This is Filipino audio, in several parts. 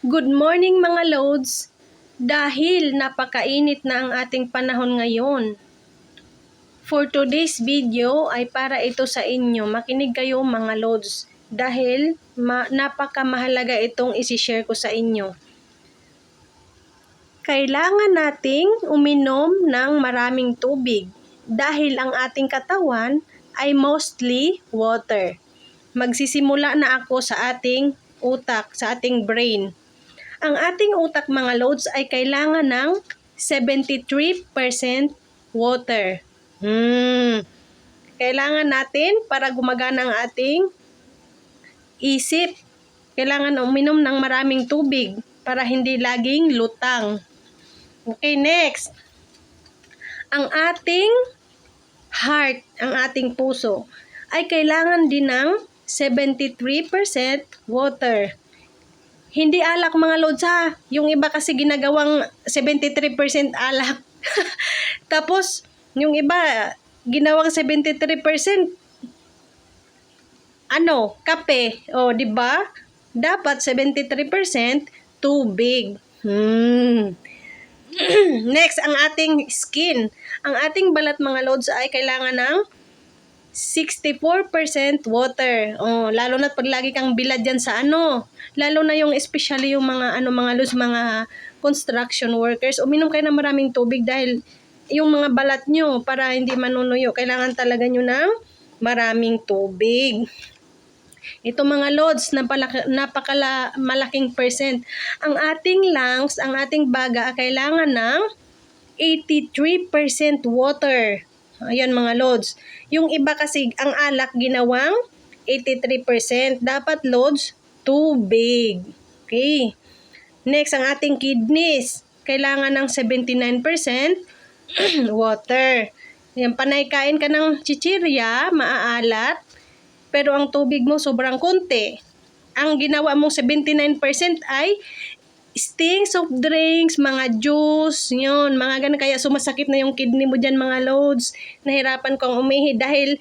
Good morning mga loads! Dahil napakainit na ang ating panahon ngayon, for today's video ay para ito sa inyo. Makinig kayo mga loads dahil napakamahalaga itong isi-share ko sa inyo. Kailangan nating uminom ng maraming tubig dahil ang ating katawan ay mostly water. Magsisimula na ako sa ating utak, sa ating brain. Ang ating utak mga loads ay kailangan ng 73% water. Kailangan natin para gumagana ang ating isip. Kailangan uminom ng maraming tubig para hindi laging lutang. Okay, next. Ang ating heart, ang ating puso, ay kailangan din ng 73% water. Hindi alak mga loads ha. Yung iba kasi ginagawang 73% alak. Tapos, yung iba ginawang 73% kape. O, di ba? Dapat 73% tubig. Next, ang ating skin. Ang ating balat mga loads ay kailangan ng 64% water. Oh, lalo na pag lagi kang bilad diyan sa lalo na yung especially yung mga mga construction workers, uminom kayo ng maraming tubig dahil yung mga balat nyo para hindi manunuyo, kailangan talaga nyo ng maraming tubig. Ito mga loads, malaking percent. Ang ating lungs, ang ating baga, kailangan ng 83% water. Ayan mga loads. Yung iba kasi ang alak ginawang 83%. Dapat loads, tubig. Okay. Next, ang ating kidneys. Kailangan ng 79% water. Yan, panay kain ka ng chichirya, maaalat. Pero ang tubig mo sobrang konti. Ang ginawa mong 79% ay sting soft drinks, mga juice, yun, mga ganun. Kaya sumasakit na yung kidney mo dyan mga loads. Nahirapan kang umihi dahil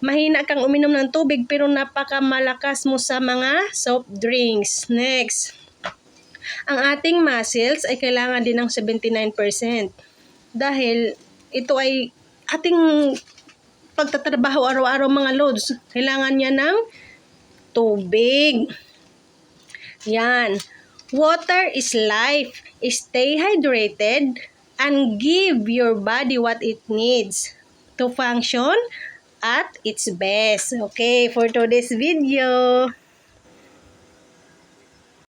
mahina kang uminom ng tubig pero napakamalakas mo sa mga soft drinks. Next, ang ating muscles ay kailangan din ng 79%. Dahil ito ay ating pagtatrabaho araw-araw mga loads. Kailangan niya ng tubig. Yan. Water is life. Stay hydrated and give your body what it needs to function at its best. Okay, for today's video.